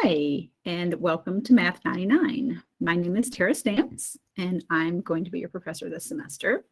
Hi, and welcome to Math 99. My name is Tara Stamps, and I'm going to be your professor this semester.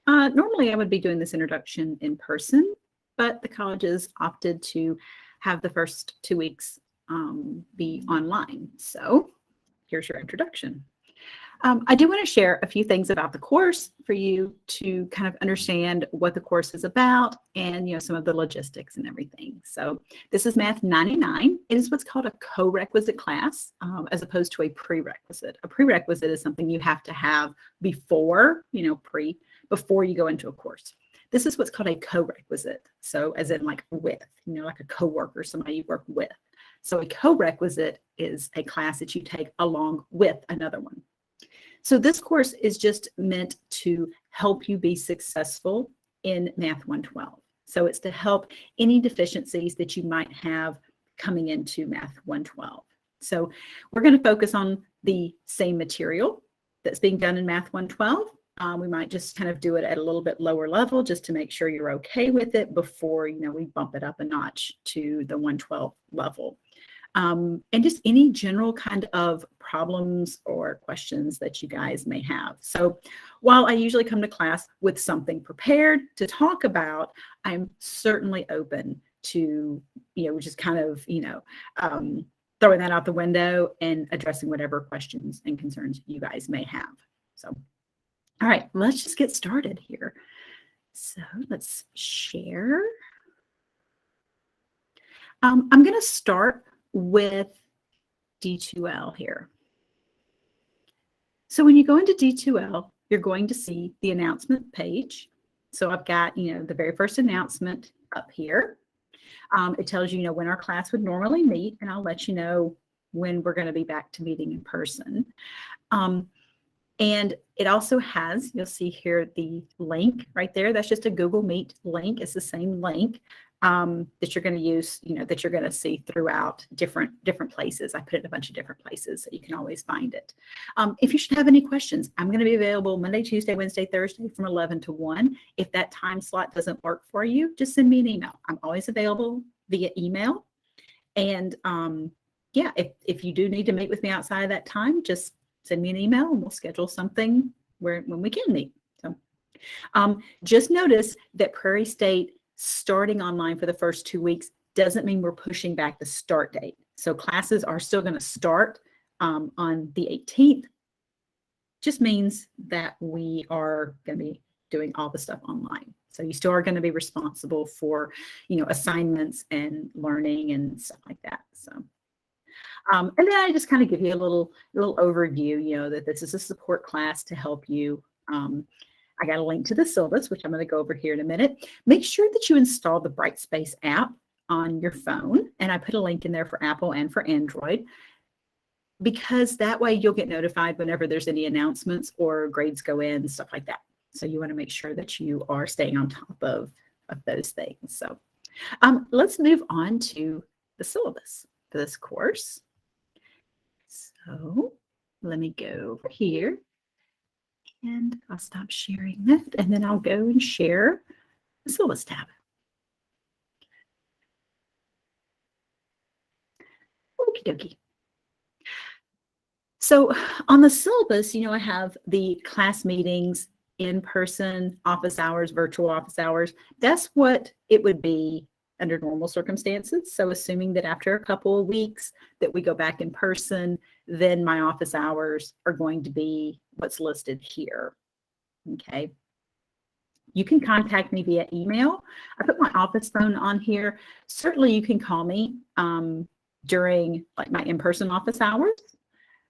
Normally, I would be doing this introduction in person, but the colleges opted to have the first 2 weeks be online. So here's your introduction. I do want to share a few things about the course for you to kind of understand what the course is about and some of the logistics and everything. So this is Math 99. It is what's called a co-requisite class as opposed to a prerequisite. A prerequisite is something you have to have before, before you go into a course. This is what's called a co-requisite. So as in like with, like a coworker, somebody you work with. So a co-requisite is a class that you take along with another one. So this course is just meant to help you be successful in Math 112. So it's to help any deficiencies that you might have coming into Math 112. So we're going to focus on the same material that's being done in Math 112. We might just kind of do it at a little bit lower level just to make sure you're okay with it before, we bump it up a notch to the 112 level. And just any general kind of problems or questions that you guys may have. So while I usually come to class with something prepared to talk about, I'm certainly open to, just kind of, throwing that out the window and addressing whatever questions and concerns you guys may have. So, all right, let's just get started here. So let's share. I'm going to start with D2L here. So when you go into D2L, you're going to see the announcement page. So I've got, the very first announcement up here. It tells you, when our class would normally meet, and I'll let you know when we're going to be back to meeting in person. And it also has, you'll see here the link right there. That's just a Google Meet link. It's the same link that you're going to use, that you're going to see throughout different places. I put it in a bunch of different places so you can always find it. If you should have any questions, I'm going to be available Monday, Tuesday, Wednesday, Thursday from 11 to 1. If that time slot doesn't work for you, just send me an email. I'm always available via email. And yeah, if you do need to meet with me outside of that time, just send me an email and we'll schedule something when we can meet. So just notice that Prairie State starting online for the first 2 weeks doesn't mean we're pushing back the start date. So classes are still going to start on the 18th. Just means that we are going to be doing all the stuff online. So you still are going to be responsible for, assignments and learning and stuff like that. So, and then I just kind of give you a little overview, that this is a support class to help you. I got a link to the syllabus, which I'm going to go over here in a minute. Make sure that you install the Brightspace app on your phone. And I put a link in there for Apple and for Android, because that way you'll get notified whenever there's any announcements or grades go in and stuff like that. So you want to make sure that you are staying on top of those things. So let's move on to the syllabus for this course. So let me go over here. And I'll stop sharing that, and then I'll go and share the syllabus tab. Okie dokie. So on the syllabus, I have the class meetings, in-person office hours, virtual office hours. That's what it would be under normal circumstances. So assuming that after a couple of weeks that we go back in person, then my office hours are going to be what's listed here. Okay. You can contact me via email. I put my office phone on here. Certainly you can call me during like my in-person office hours,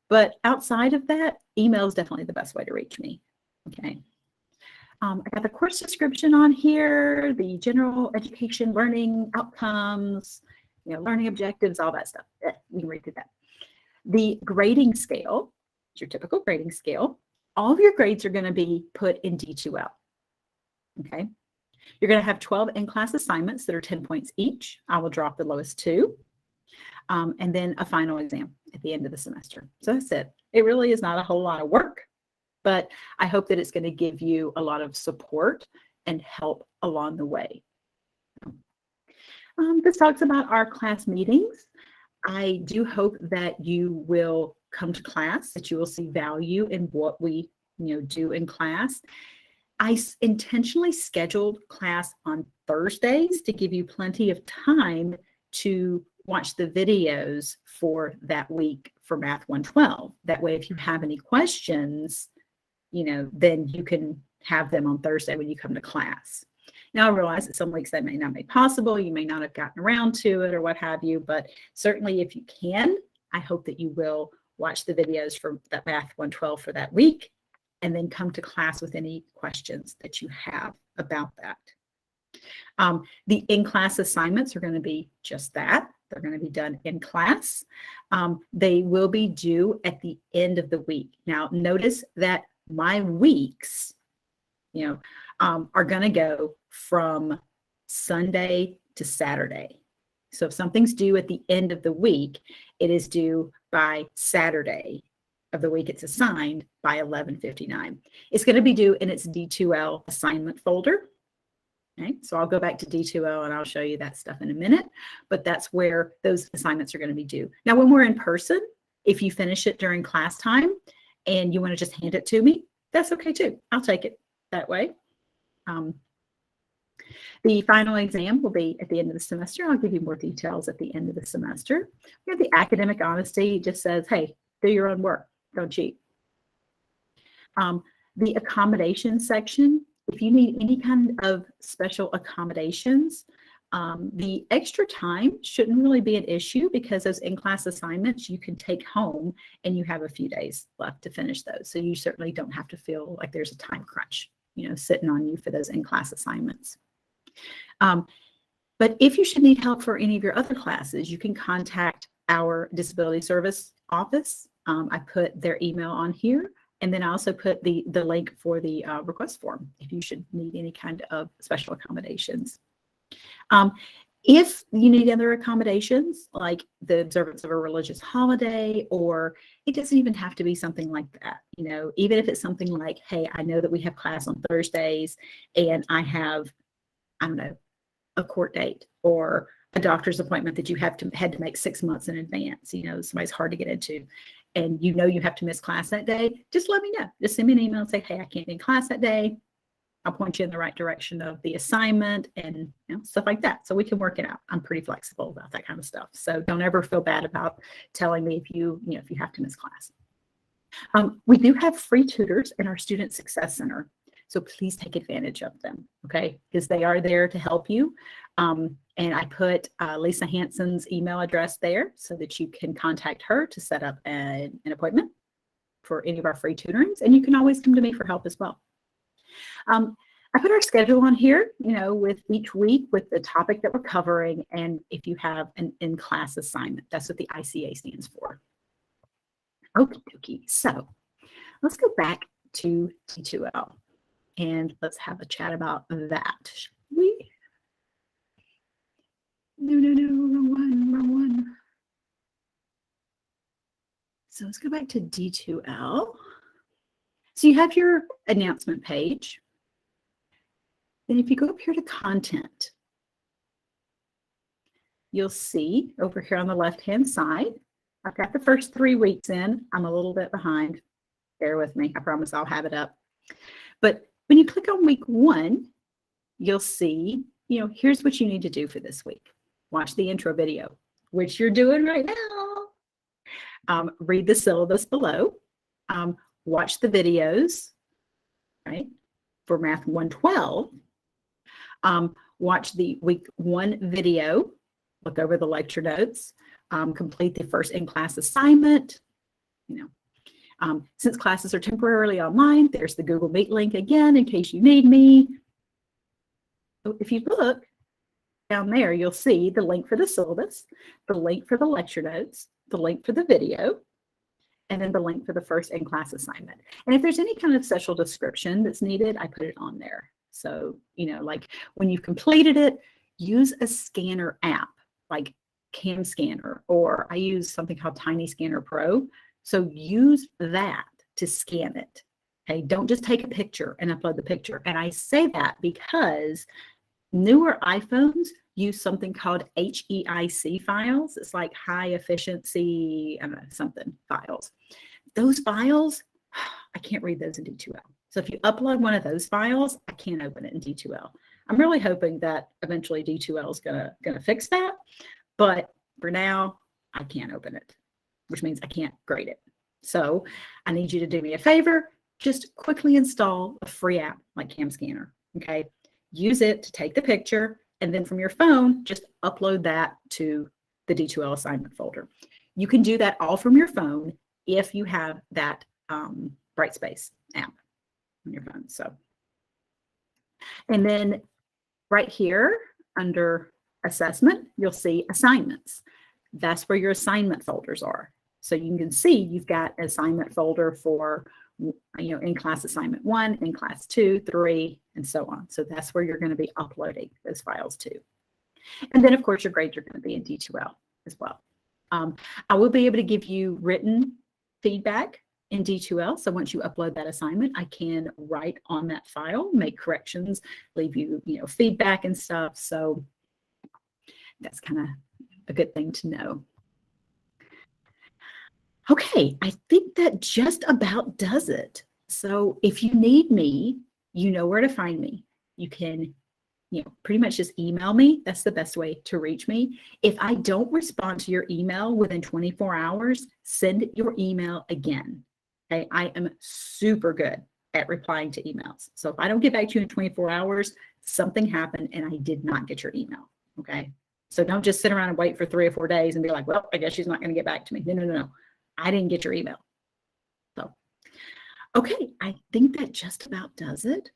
but outside of that, email is definitely the best way to reach me. Okay. I got the course description on here, the general education learning outcomes, learning objectives, all that stuff. You can read through that. The grading scale, it's your typical grading scale. All of your grades are going to be put in D2L. Okay. You're going to have 12 in-class assignments that are 10 points each. I will drop the lowest 2. And then a final exam at the end of the semester. So that's it. It really is not a whole lot of work, but I hope that it's going to give you a lot of support and help along the way. This talks about our class meetings. I do hope that you will come to class, that you will see value in what we do in class. I intentionally scheduled class on Thursdays to give you plenty of time to watch the videos for that week for Math 112. That way, if you have any questions, then you can have them on Thursday when you come to class. Now, I realize that some weeks that may not be possible. You may not have gotten around to it or what have you, but certainly if you can, I hope that you will watch the videos for that Math 112 for that week and then come to class with any questions that you have about that. The in-class assignments are going to be just that. They're going to be done in class. They will be due at the end of the week. Now, notice that my weeks, are going to go from Sunday to Saturday. So if something's due at the end of the week, it is due by Saturday of the week it's assigned by 11:59. It's going to be due in its D2L assignment folder. Okay, so I'll go back to D2L and I'll show you that stuff in a minute, but that's where those assignments are going to be due. Now, when we're in person, if you finish it during class time and you want to just hand it to me, that's okay too. I'll take it that way. The final exam will be at the end of the semester. I'll give you more details at the end of the semester. We have the academic honesty. It just says, hey, do your own work. Don't cheat. The accommodation section, if you need any kind of special accommodations, the extra time shouldn't really be an issue because those in-class assignments you can take home and you have a few days left to finish those. So you certainly don't have to feel like there's a time crunch, sitting on you for those in-class assignments. But if you should need help for any of your other classes, you can contact our disability service office. I put their email on here. And then I also put the link for the request form if you should need any kind of special accommodations. If you need other accommodations, like the observance of a religious holiday, or it doesn't even have to be something like that, even if it's something like, hey, I know that we have class on Thursdays and I have, I don't know, a court date or a doctor's appointment that you had to make 6 months in advance, somebody's hard to get into, and you have to miss class that day, just let me know. Just send me an email and say, hey, I can't be in class that day. I'll point you in the right direction of the assignment and stuff like that. So we can work it out. I'm pretty flexible about that kind of stuff. So don't ever feel bad about telling me if you have to miss class. We do have free tutors in our Student Success Center. So please take advantage of them, okay? Because they are there to help you. And I put Lisa Hansen's email address there so that you can contact her to set up an appointment for any of our free tutorings. And you can always come to me for help as well. I put our schedule on here, with each week with the topic that we're covering. And if you have an in-class assignment, that's what the ICA stands for. Okie dokie. So let's go back to D2L. And let's have a chat about that, shall we? No, wrong one. So let's go back to D2L. So you have your announcement page. Then if you go up here to content, you'll see over here on the left-hand side, I've got the first 3 weeks in. I'm a little bit behind. Bear with me. I promise I'll have it up. But when you click on week 1, you'll see, here's what you need to do for this week. Watch the intro video, which you're doing right now. Read the syllabus below. Watch the videos, right, for Math 112. Watch the week 1 video. Look over the lecture notes. Complete the first in-class assignment. Since classes are temporarily online, there's the Google Meet link again in case you need me. So if you look down there, you'll see the link for the syllabus, the link for the lecture notes, the link for the video, and then the link for the first in-class assignment. And if there's any kind of special description that's needed, I put it on there. So, like when you've completed it, use a scanner app like Cam Scanner, or I use something called Tiny Scanner Pro. So use that to scan it. Okay, don't just take a picture and upload the picture. And I say that because newer iPhones use something called HEIC files. It's like high efficiency, I don't know, something files. Those files, I can't read those in D2L. So if you upload one of those files, I can't open it in D2L. I'm really hoping that eventually D2L is gonna fix that, but for now, I can't open it, which means I can't grade it. So I need you to do me a favor, just quickly install a free app like CamScanner, okay? Use it to take the picture, and then from your phone, just upload that to the D2L assignment folder. You can do that all from your phone if you have that Brightspace app on your phone. So, and then right here under assessment, you'll see assignments. That's where your assignment folders are. So you can see you've got an assignment folder for, in class assignment 1, in class 2, 3, and so on. So that's where you're going to be uploading those files to. And then of course your grades are going to be in D2L as well. I will be able to give you written feedback in D2L. So once you upload that assignment, I can write on that file, make corrections, leave you, feedback and stuff. So that's kind of a good thing to know. Okay, I think that just about does it. So if you need me, you know where to find me. You can, pretty much just email me. That's the best way to reach me. If I don't respond to your email within 24 hours, send your email again. Okay, I am super good at replying to emails. So if I don't get back to you in 24 hours, something happened and I did not get your email. Okay, so don't just sit around and wait for 3 or 4 days and be like, well, I guess she's not going to get back to me. No. I didn't get your email. So, okay, I think that just about does it.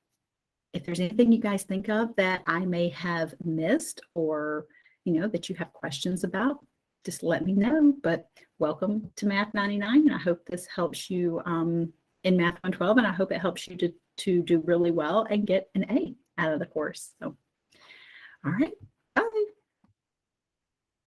If there's anything you guys think of that I may have missed or, that you have questions about, just let me know. But welcome to Math 99. And I hope this helps you in Math 112. And I hope it helps you to do really well and get an A out of the course. So, all right, bye.